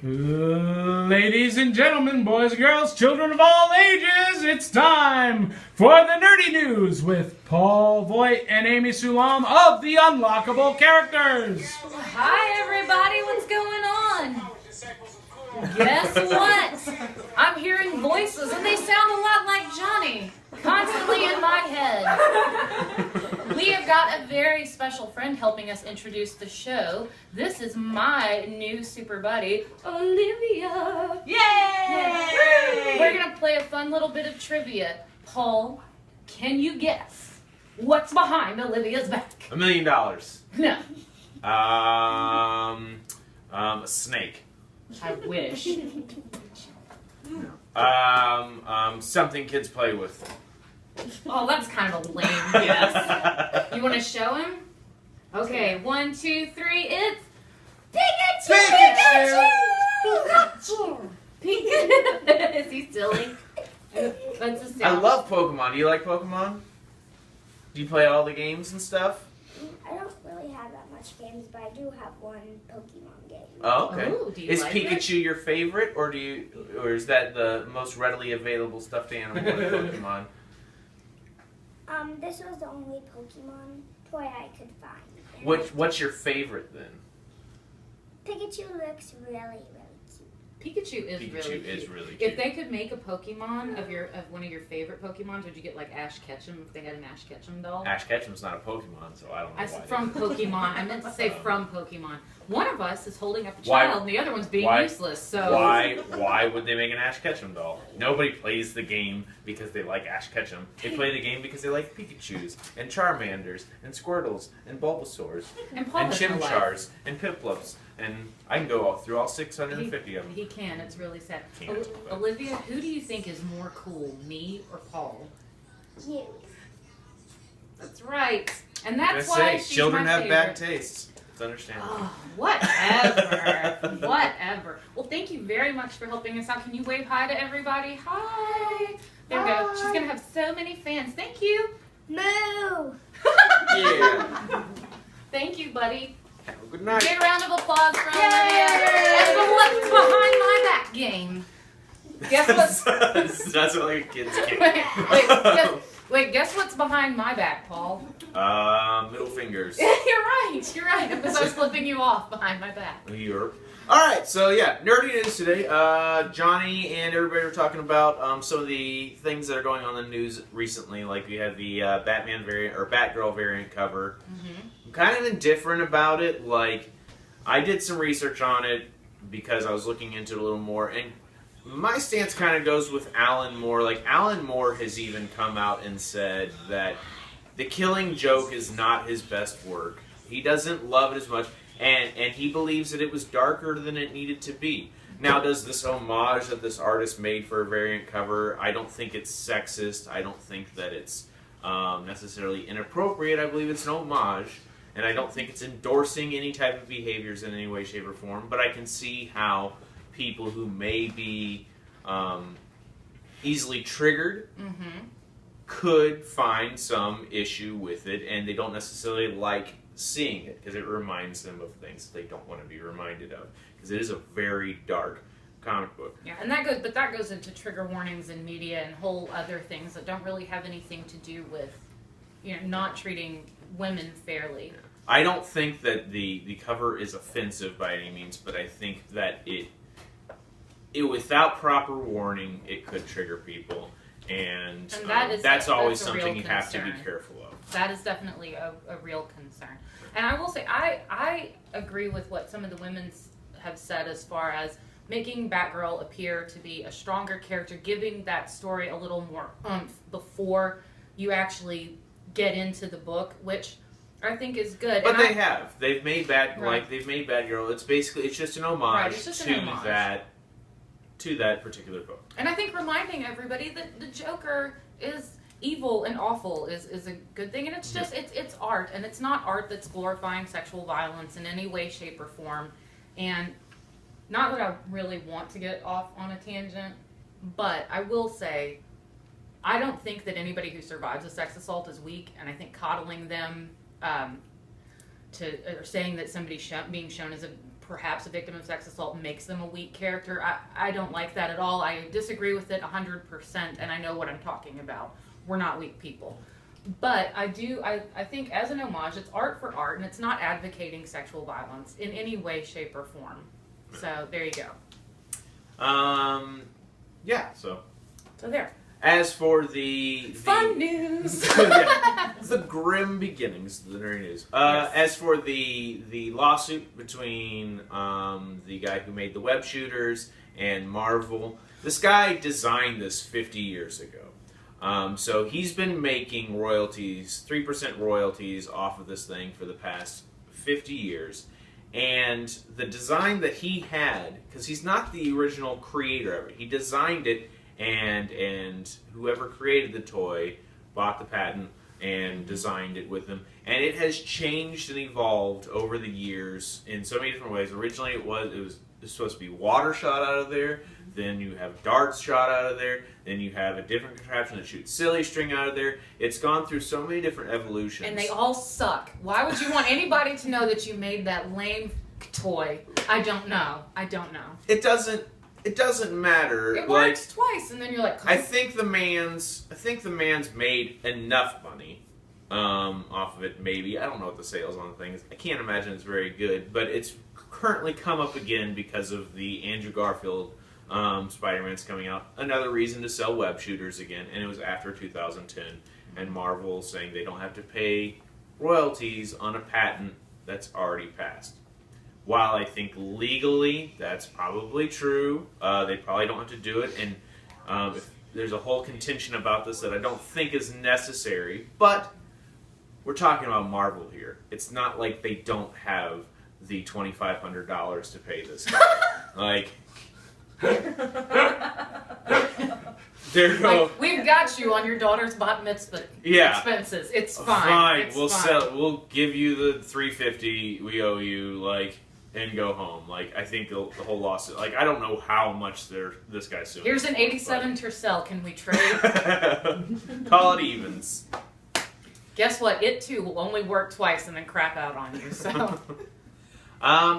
Ladies and gentlemen, boys and girls, children of all ages, it's time for the Nerdy News with Paul Voigt and Amy Sulam of the Unlockable Characters. Hi everybody, what's going on? Guess what? I'm hearing voices and they sound a lot like Johnny, constantly in my head. We have got a very special friend helping us introduce the show. This is my new super buddy, Olivia. Yay! We're going to play a fun little bit of trivia. Paul, can you guess what's behind Olivia's back? $1 million. No. A snake. I wish. Something kids play with. Oh, that's kind of a lame guess. You want to show him? Okay, 1, 2, 3, it's Pikachu! Pikachu! Is he silly? That's a sound. I love Pokemon. Do you like Pokemon? Do you play all the games and stuff? I don't really have that much games, but I do have one Pokemon game. Oh, okay. Ooh, do you Is like Pikachu it? your favorite, or is that the most readily available stuffed animal in Pokemon? This was the only Pokemon toy I could find. What's your favorite then? Pikachu looks really, really cute. Pikachu is really cute. Really cute. If they could make a Pokemon of one of your favorite Pokemons, would you get like Ash Ketchum if they had an Ash Ketchum doll? Ash Ketchum's not a Pokemon, so I don't know why. From Pokemon. I meant to say from Pokemon. One of us is holding up a Why- child, and the other one's being why- useless. So Why would they make an Ash Ketchum doll? Nobody plays the game because they like Ash Ketchum. They play the game because they like Pikachus, and Charmanders, and Squirtles, and Bulbasaurs, And Paul and has no life. Chimchars, and Piplups, and I can go through all 650 of them. He can. It's really sad. Can't, but- Olivia, who do you think is more cool, me or Paul? You. That's right. And I'm that's gonna why say, she's children my have favorite. bad tastes. It's understandable. Oh, whatever. Whatever. Well, thank you very much for helping us out. Can you wave hi to everybody? Hi. There we go. She's going to have so many fans. Thank you. Moo! Yeah. Thank you, buddy. Have a good night. Big round of applause for Yay! Olivia. And the what's behind my back game. Guess what? That's what like a kid's game. Guess what's behind my back, Paul? Middle fingers. You're right. You're right. Because I was flipping you off behind my back. Europe. Alright, so yeah, nerdy news today. Johnny and everybody were talking about some of the things that are going on in the news recently. Like we had the Batman variant, or Batgirl variant cover. Mm-hmm. I'm kind of indifferent about it. Like, I did some research on it because I was looking into it a little more. And my stance kind of goes with Alan Moore. Like, Alan Moore has even come out and said that The Killing Joke is not his best work. He doesn't love it as much. And he believes that it was darker than it needed to be. Now, does this homage that this artist made for a variant cover, I don't think it's sexist. I don't think that it's necessarily inappropriate. I believe it's an homage. And I don't think it's endorsing any type of behaviors in any way, shape, or form. But I can see how people who may be easily triggered could find some issue with it. And they don't necessarily like seeing it because it reminds them of things that they don't want to be reminded of, because it is a very dark comic book. Yeah, and that goes into trigger warnings in media and whole other things that don't really have anything to do with, not treating women fairly. I don't think that the cover is offensive by any means, but I think that it without proper warning, it could trigger people, and that's always something you have to be careful of. That is definitely a real concern. And I will say, I agree with what some of the women have said as far as making Batgirl appear to be a stronger character, giving that story a little more oomph before you actually get into the book, which I think is good. But and they've made Batgirl. It's just an homage to that particular book. And I think reminding everybody that the Joker is evil and awful is a good thing, and it's just it's art, and it's not art that's glorifying sexual violence in any way, shape, or form. And not that I really want to get off on a tangent, but I will say I don't think that anybody who survives a sex assault is weak, and I think coddling them or saying that somebody's being shown as a perhaps a victim of sex assault makes them a weak character. I don't like that at all. I disagree with it 100%, and I know what I'm talking about. We're not weak people. But I think as an homage, it's art for art, and it's not advocating sexual violence in any way, shape, or form. So there you go. Yeah, so there. As for the fun news, the grim beginnings of the nerdy news. Yes. As for the lawsuit between the guy who made the web shooters and Marvel, this guy designed this 50 years ago. So he's been making royalties, 3% royalties off of this thing for the past 50 years. And the design that he had, because he's not the original creator of it, he designed it. And whoever created the toy bought the patent and designed it with them. And it has changed and evolved over the years in so many different ways. Originally it was supposed to be water shot out of there. Then you have darts shot out of there. Then you have a different contraption that shoots silly string out of there. It's gone through so many different evolutions. And they all suck. Why would you want anybody to know that you made that lame toy? I don't know. It doesn't matter. It works twice, and then you're like, I think the man's made enough money off of it. Maybe I don't know what the sales on the thing is. I can't imagine it's very good, but it's currently come up again because of the Andrew Garfield Spider-Man's coming out. Another reason to sell web shooters again, and it was after 2010, and Marvel saying they don't have to pay royalties on a patent that's already passed. While I think legally that's probably true, they probably don't have to do it, and if there's a whole contention about this that I don't think is necessary, but we're talking about Marvel here. It's not like they don't have the $2,500 to pay this guy. Like, there you go. Like, we've got you on your daughter's bat mitzvah expenses. It's fine. It's we'll fine. sell. We'll give you the $350 we owe you. And go home. I think the whole lawsuit. I don't know how much this guy's suing. Here's an 87 Tercel. Can we trade? Call it evens. Guess what? It too will only work twice and then crap out on you. So.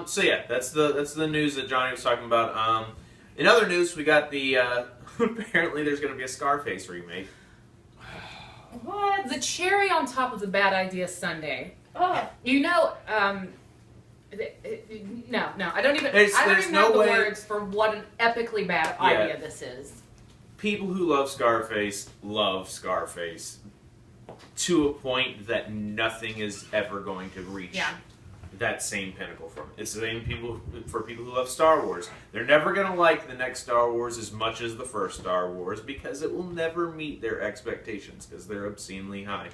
So yeah, that's the news that Johnny was talking about. In other news, we got the apparently there's going to be a Scarface remake. What? The cherry on top of the bad idea sundae. Oh. No, I don't even. There's I don't even no know the way- words for what an epically bad idea this is. People who love Scarface to a point that nothing is ever going to reach that same pinnacle from it. It's the same for people who love Star Wars. They're never going to like the next Star Wars as much as the first Star Wars because it will never meet their expectations because they're obscenely high.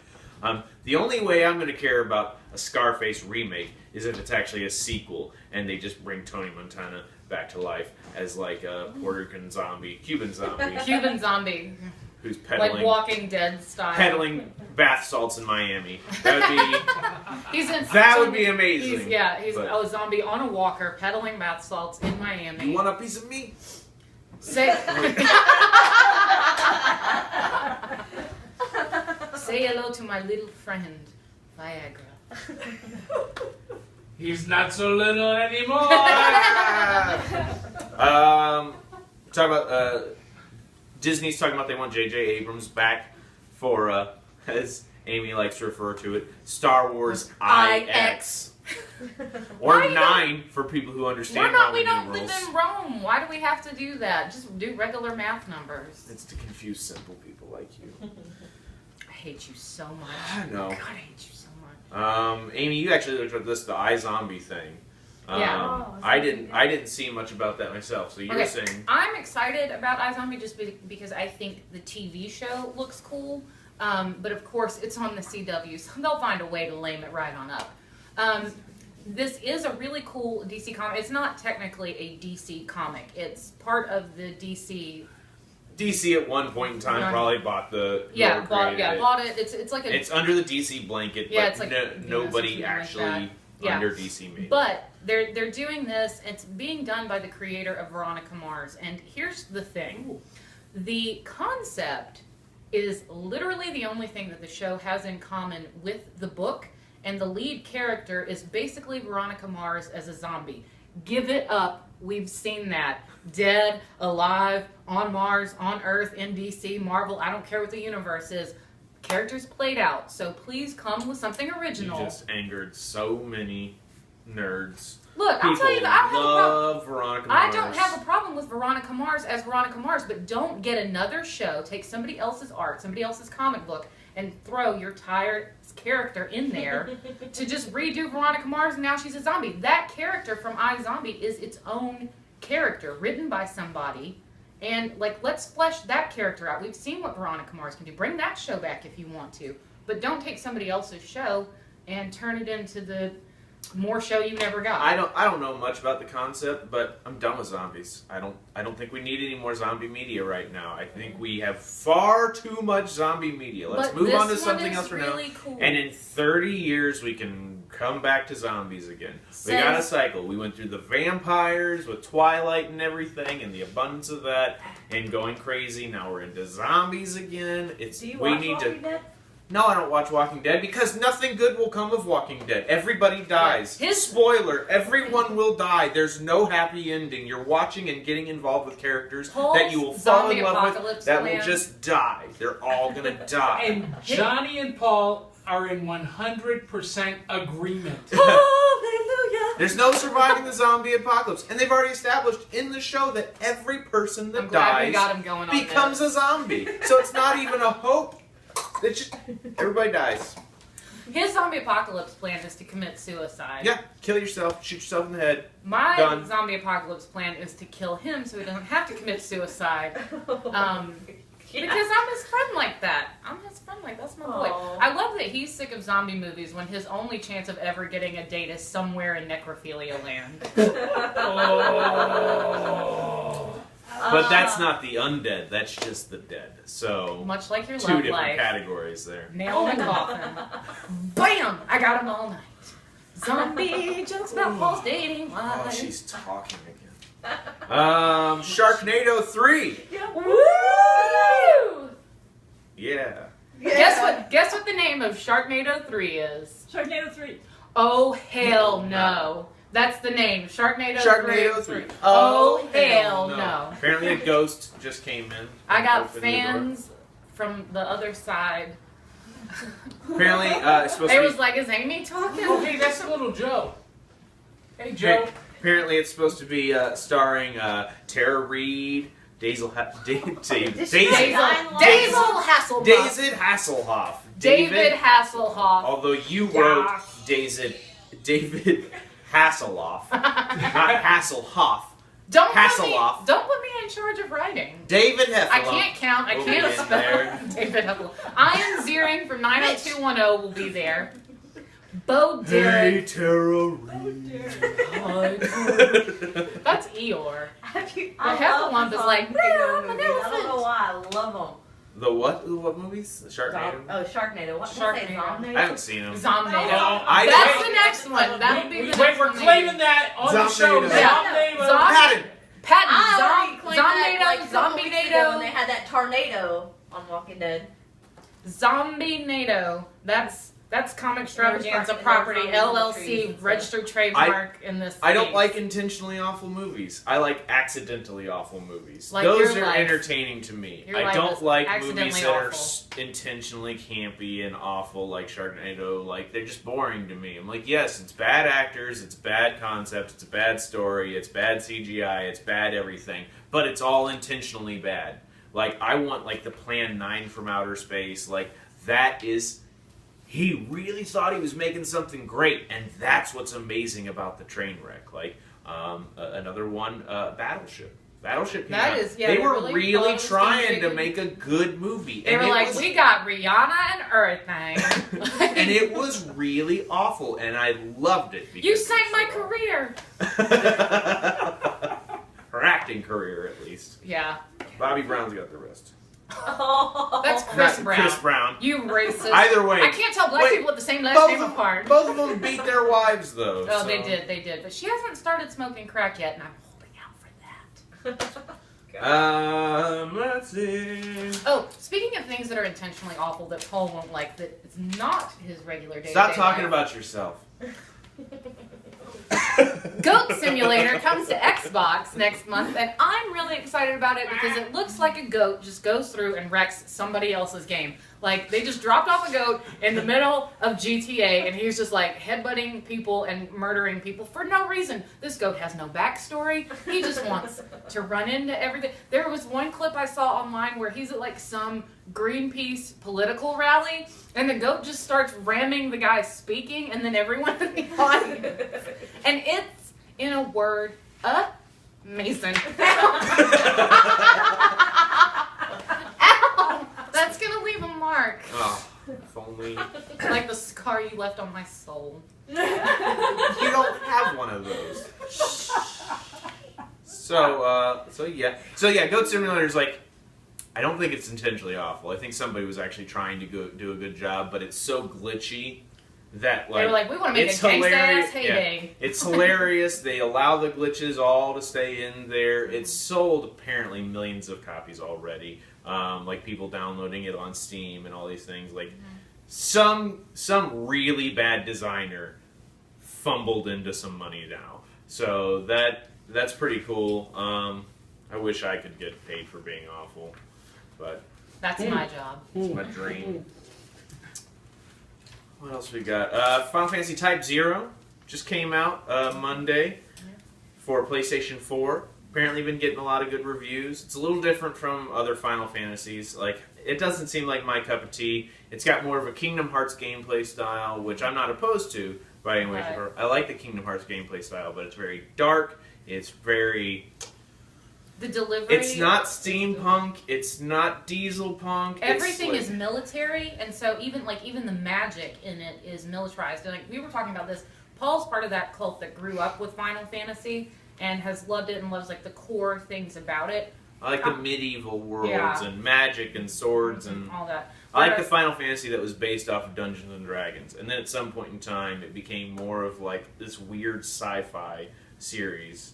The only way I'm going to care about a Scarface remake is if it's actually a sequel and they just bring Tony Montana back to life as a Puerto Rican zombie, Cuban zombie, who's peddling, like Walking Dead style, peddling bath salts in Miami. That would be amazing. He's a zombie on a walker peddling bath salts in Miami. You want a piece of me? Say hello to my little friend, Viagra. He's not so little anymore. Talk about Disney's talking about they want J.J. Abrams back for, as Amy likes to refer to it, Star Wars IX. Or 9 for people who understand We don't numerals. live in Rome. Why do we have to do that? Just do regular math numbers. It's to confuse simple people like you. I hate you so much. I know. God, I hate you so much. Amy, you actually looked at the iZombie thing. I didn't see much about that myself. So you're saying I'm excited about iZombie just because I think the TV show looks cool. But of course, it's on the CW, so they'll find a way to lame it right on up. This is a really cool DC comic. It's not technically a DC comic. It's part of the DC. DC at one point in time probably bought the bought it. It's like it's under the DC blanket. Yeah, but it's like nobody actually under DC made. But they're doing this. It's being done by the creator of Veronica Mars. And here's the thing: the concept is literally the only thing that the show has in common with the book. And the lead character is basically Veronica Mars as a zombie. Give it up. We've seen that. Dead, alive, on Mars, on Earth, in DC, Marvel, I don't care what the universe is. Characters played out, so please come with something original. You just angered so many nerds. Look, I'll tell you that I don't have a problem with Veronica Mars as Veronica Mars, but don't get another show, take somebody else's art, somebody else's comic book, and throw your tired character in there to just redo Veronica Mars and now she's a zombie. That character from iZombie is its own character, written by somebody, and like, let's flesh that character out. We've seen what Veronica Mars can do. Bring that show back if you want to, but don't take somebody else's show and turn it into the more show you never got. I don't know much about the concept, but I'm done with zombies. I don't think we need any more zombie media right now. I think we have far too much zombie media. Let's move on to something else for now. Cool. And in 30 years we can come back to zombies again. We got a cycle. We went through the vampires with Twilight and everything and the abundance of that and going crazy. Now we're into zombies again. Do you watch Walking Dead? No, I don't watch Walking Dead because nothing good will come of Walking Dead. Everybody dies. Yeah. Spoiler, everyone will die. There's no happy ending. You're watching and getting involved with characters that you will fall in love with that will just die. They're all going to die. And Johnny and Paul are in 100% agreement. Hallelujah! There's no surviving the zombie apocalypse. And they've already established in the show that every person that dies becomes a zombie. So it's not even a hope. It's just, everybody dies. His zombie apocalypse plan is to commit suicide. Yeah, kill yourself, shoot yourself in the head. My zombie apocalypse plan is to kill him so he doesn't have to commit suicide. Because I'm his friend like that. That's my boy. I love that he's sick of zombie movies when his only chance of ever getting a date is somewhere in necrophilia land. But that's not the undead, that's just the dead. So, much like your two love different life. categories there. Nail in a coffin. Bam! I got him all night. Zombie jokes about Paul's dating life. Oh, she's talking again. Sharknado 3. Yeah. Woo! Yeah. Guess what the name of Sharknado 3 is? Sharknado 3. Oh, hell no. That's the name. Sharknado 3. 3. Oh, hell no. Apparently a ghost just came in. I got fans from the other side. Apparently, it's supposed to be... It was like, is Amy talking? Oh, hey, that's a little Joe. Hey, Joe. Apparently it's supposed to be starring Tara Reid, Daisy Hasselhoff. David Hasselhoff. Although you wrote David Hasselhoff, not Hasselhoff. Don't put me in charge of writing. David Hasselhoff. I can't count. I can't spell. David Hasselhoff. Ian Ziering from 90210 will be there. Bo Derek. Hey, Tara Reid. That's Eeyore. Hasselhoff is like, I don't know why. I love them. The what? What movies? The Sharknado? Sharknado. What Sharknado. I haven't seen them. Zombnado. That's the next one. That'll be the next Wait, we're one. claiming that on the show. Patton. Zombinado. When they had that tornado on Walking Dead. Zombinado. That's Comixstravaganza property, LLC, registered trademark in this. I don't like intentionally awful movies. I like accidentally awful movies. Like those are entertaining to me. I don't like movies that awful. are intentionally campy and awful, like Sharknado. Like, they're just boring to me. I'm like, yes, it's bad actors, it's bad concept, it's a bad story, it's bad CGI, it's bad everything, but it's all intentionally bad. Like, I want, like, the Plan 9 from outer space. Like, that is... He really thought he was making something great, and that's what's amazing about the train wreck. Like, another one, Battleship. Battleship came out. They were really trying to make a good movie. They were like, we got Rihanna and everything. And it was really awful, and I loved it. You sang my career. Her acting career, at least. Yeah. Bobby Brown's got the rest. That's Chris Brown. Chris Brown. You racist. Either way. I can't tell black people with the same last name apart. Both of them beat their wives, though. Oh, so. They did. But she hasn't started smoking crack yet, and I'm holding out for that. Let's see. Oh, speaking of things that are intentionally awful that Paul won't like, that it's not his regular day. Stop talking about yourself. Goat Simulator comes to Xbox next month, and I'm really excited about it because it looks like a goat just goes through and wrecks somebody else's game. Like, they just dropped off a goat in the middle of GTA, and he's just, like, headbutting people and murdering people for no reason. This goat has no backstory. He just wants to run into everything. There was one clip I saw online where he's at, like, some Greenpeace political rally, and the goat just starts ramming the guy speaking, and then everyone in the audience. And it's, in a word, amazing. Ow! That's gonna leave a mark. Oh, if only. Like the scar you left on my soul. You don't have one of those. So yeah, Goat Simulator's like, I don't think it's intentionally awful. I think somebody was actually trying to do a good job, but it's so glitchy that like They were like, we want to make a it's gangsta-ass hilarious. heyday. Yeah, it's hilarious. They allow the glitches all to stay in there. It's sold apparently millions of copies already. Like people downloading it on Steam and all these things. Like some really bad designer fumbled into some money now. So that's pretty cool. I wish I could get paid for being awful, but That's my job. it's my dream. What else we got? Final Fantasy Type 0 just came out Monday for PlayStation 4. Apparently been getting a lot of good reviews. It's a little different from other Final Fantasies. Like, it doesn't seem like my cup of tea. It's got more of a Kingdom Hearts gameplay style, which I'm not opposed to by any way. Right. I like the Kingdom Hearts gameplay style, but it's very dark. It's very... The delivery. It's not steampunk. It's not diesel punk. Everything it's is military, and so even the magic in it is militarized. And like we were talking about this, Paul's part of that cult that grew up with Final Fantasy and has loved it and loves like the core things about it. I like the medieval worlds Yeah. and magic and swords and all that. I like Whereas- the Final Fantasy that was based off of Dungeons and Dragons, and then at some point in time, it became more of like this weird sci-fi series.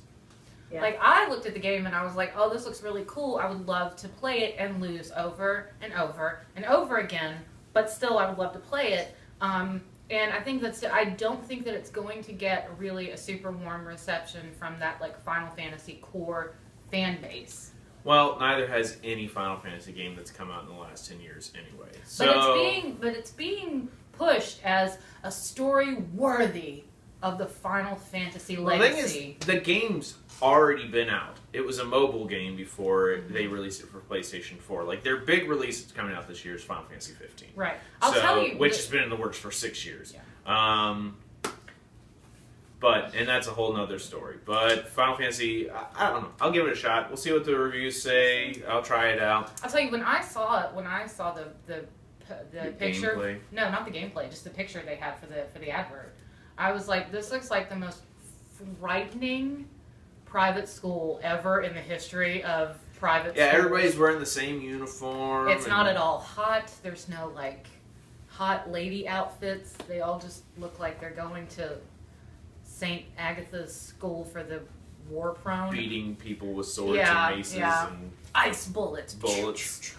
Yeah. Like, I looked at the game and I was like, oh, this looks really cool. I would love to play it and lose over and over and over again, but still I would love to play it. And I think I don't think that it's going to get really a super warm reception from that, like, Final Fantasy core fan base. Well, neither has any Final Fantasy game that's come out in the last 10 years anyway. So, But it's being pushed as a story worthy of the Final Fantasy well, the legacy. thing is, the game's already been out. It was a mobile game before they released it for PlayStation 4. Like, their big release that's coming out this year is Final Fantasy 15. Right. I'll tell you. Which has been in the works for 6 years. Yeah. And that's a whole nother story. But Final Fantasy, I don't know. I'll give it a shot. We'll see what the reviews say. I'll try it out. I'll tell you, when I saw the picture, Gameplay. no, not the gameplay, just the picture they had for the advert, I was like, this looks like the most frightening private school ever in the history of private Yeah, schools. everybody's wearing the same uniform. It's not and- at all hot. There's no like hot lady outfits. They all just look like they're going to St. Agatha's School for the War Prone. beating people with swords Yeah, and maces yeah. and Ice bullets. bullets.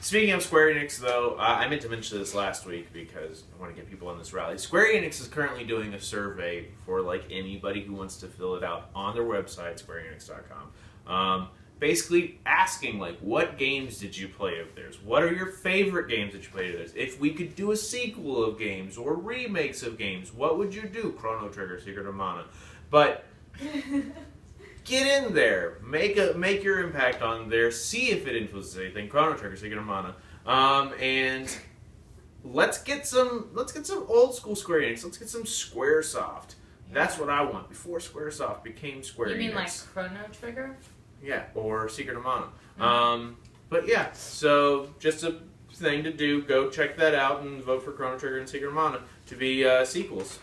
Speaking of Square Enix, though, I meant to mention this last week because I want to get people on this rally. Square Enix is currently doing a survey for like anybody who wants to fill it out on their website, squareenix.com. Basically asking like, what games did you play of theirs? What are your favorite games that you played of theirs? If we could do a sequel of games or remakes of games, what would you do? Chrono Trigger, Secret of Mana. But get in there, make your impact on there, see if it influences anything. Chrono Trigger, Secret of Mana, and let's get some old school Square Enix. Let's get some SquareSoft. That's what I want. Before SquareSoft became Square Enix. You mean like Chrono Trigger? Yeah, or Secret of Mana. But yeah, so just a thing to do. Go check that out and vote for Chrono Trigger and Secret of Mana to be sequels.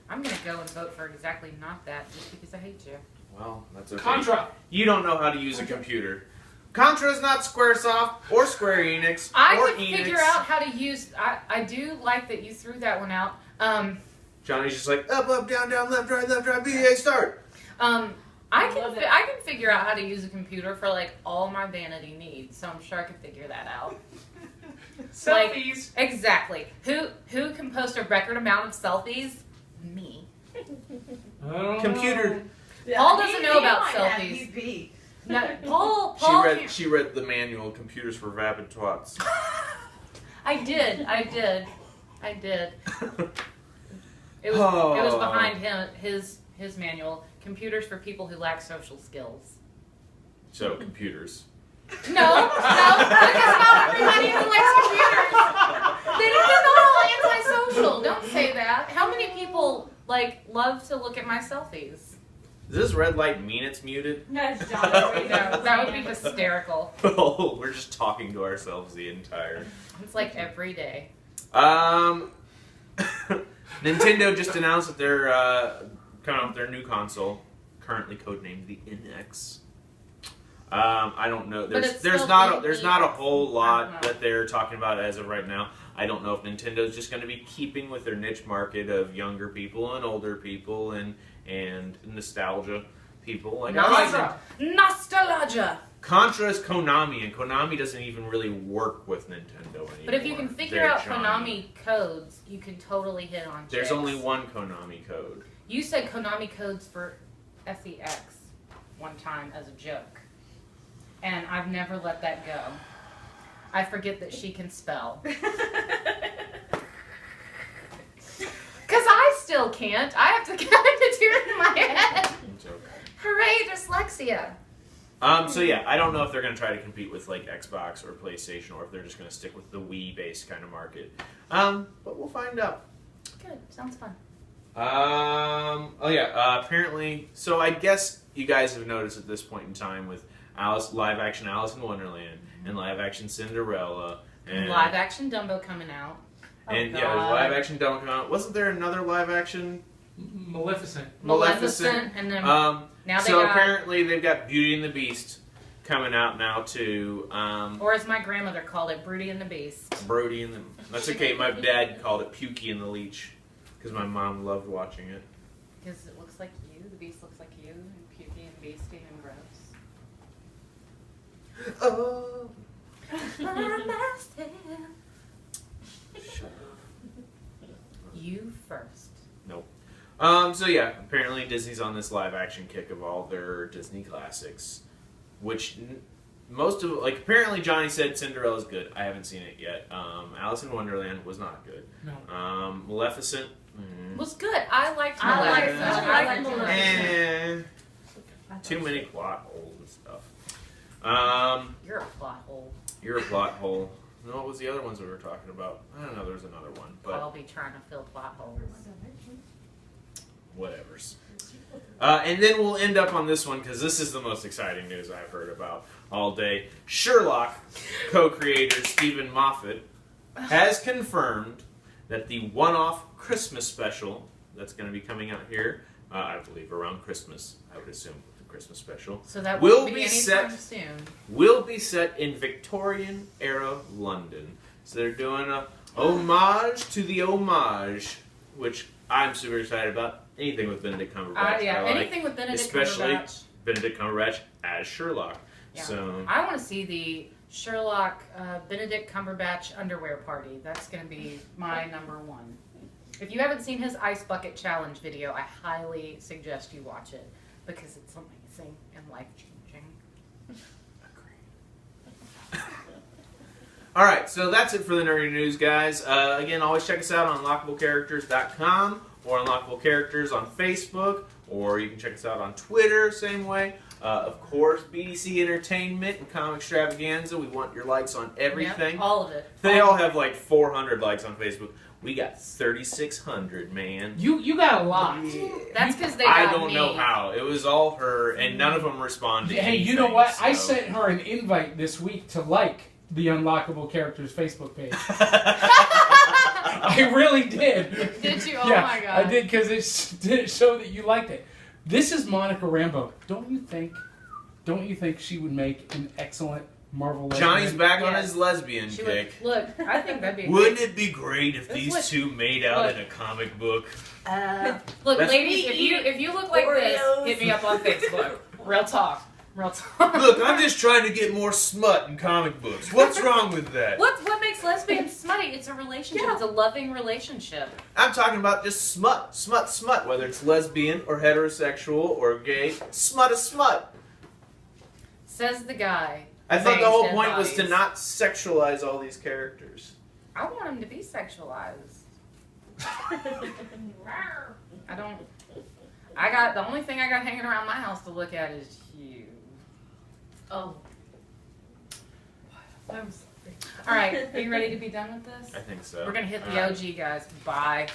I'm gonna go and vote for exactly not that, just because I hate you. Well, that's okay. Contra. You don't know how to use a computer. Contra is not SquareSoft or Square Enix I or can Enix. figure out how to use. I do like that you threw that one out. Johnny's just like up, down, left, right, BA, start. I love it. can figure out how to use a computer for like all my vanity needs, so I'm sure I can figure that out. Selfies. Exactly. Who can post a record amount of selfies? Me. Computer. Paul doesn't know about might have selfies. PP. No, Paul. She read the manual, Computers for Vapid Twats. I did. It was behind his manual. Computers for people who lack social skills. So, computers. No, because not everybody who likes computers. They're not all antisocial. Don't say that. How many people love to look at my selfies? Does this red light mean it's muted? No, that would be hysterical. Oh, we're just talking to ourselves the entire. It's like every day. Nintendo just announced that they're coming out with their new console, currently codenamed the NX. I don't know. There's not a whole lot that they're talking about as of right now. I don't know if Nintendo's just going to be keeping with their niche market of younger people and older people and nostalgia people. Nostalgia. Contra is Konami, and Konami doesn't even really work with Nintendo anymore. But if you can figure out Konami codes, you can totally hit on chicks. There's only one Konami code. You said Konami codes for SEX one time as a joke. And I've never let that go. I forget that she can spell. Because I still can't. I have to get the tear in my head. Hooray, dyslexia. So yeah, I don't know if they're going to try to compete with like Xbox or PlayStation, or if they're just going to stick with the Wii-based kind of market. But we'll find out. Good. Sounds fun. Apparently, so I guess you guys have noticed at this point in time with live-action Alice in Wonderland and live-action Cinderella and live-action Dumbo coming out. And there's live-action Dumbo coming out. Wasn't there another live-action? Maleficent. And then now apparently they've got Beauty and the Beast coming out now too. Or as my grandmother called it, Broody and the Beast. Brody and the... That's okay. My dad called it Pukey and the Leech because my mom loved watching it. Because it looks like you. The Beast looks like you. And Pukey and Beastie and gross. Oh. You first. Nope. Apparently Disney's on this live action kick of all their Disney classics, which most of apparently Johnny said Cinderella's good. I haven't seen it yet. Alice in Wonderland was not good. No. Maleficent was good. I liked Maleficent. I liked Maleficent. Too many plot holes and stuff. You're a plot hole. You're a plot hole. No, what was the other ones we were talking about? I don't know. There's another one, but I'll be trying to fill plot holes. Whatevers. And then we'll end up on this one because this is the most exciting news I've heard about all day. Sherlock co-creator Stephen Moffat has confirmed that the one-off Christmas special that's going to be coming out here, I believe around Christmas, I would assume the Christmas special, so that will be set soon. Will be set in Victorian era London. So they're doing a homage to the homage, which I'm super excited about. Anything with Benedict Cumberbatch. Anything with Benedict especially Cumberbatch. Benedict Cumberbatch as Sherlock. Yeah. So I want to see the Sherlock Benedict Cumberbatch underwear party. That's going to be my number one. If you haven't seen his Ice Bucket Challenge video, I highly suggest you watch it because it's amazing and life-changing. all right, so that's it for the nerdy news, guys. Again, always check us out on unlockablecharacters.com or Unlockable Characters on Facebook, or you can check us out on Twitter, same way. Of course, BDC Entertainment and Comixstravaganza. We want your likes on everything. Yeah, all of it. They all have like 400 likes on Facebook. We got 3,600, man. You got a lot. Yeah. That's because they got I don't me. know how. It was all her, and none of them responded. Hey, you know what? I sent her an invite this week to like the Unlockable Characters Facebook page. I really did. Did you? Oh yeah, my god. I did because it did show that you liked it. This is Monica Rambeau. Don't you think she would make an excellent Marvel lesbian? Johnny's back on Yes. his lesbian She kick. Look, I think that'd be. Wouldn't it be great if That's these what- two made out look. in a comic book? Look, That's- ladies, if you look like this, Oreos. hit me up on Facebook. Real talk. Real talk. Look, I'm just trying to get more smut in comic books. What's wrong with that? What makes makes lesbians smutty? It's a relationship. Yeah. It's a loving relationship. I'm talking about just smut, smut, smut. Whether it's lesbian or heterosexual or gay, smut is smut. Says the guy. I who thought the bangs whole dead point was to bodies. not sexualize all these characters. I want him to be sexualized. I don't. I got the only thing I got hanging around my house to look at is you. Oh. I'm sorry. All right, are you ready to be done with this? I think so. We're gonna hit All the right. OG guys. Bye.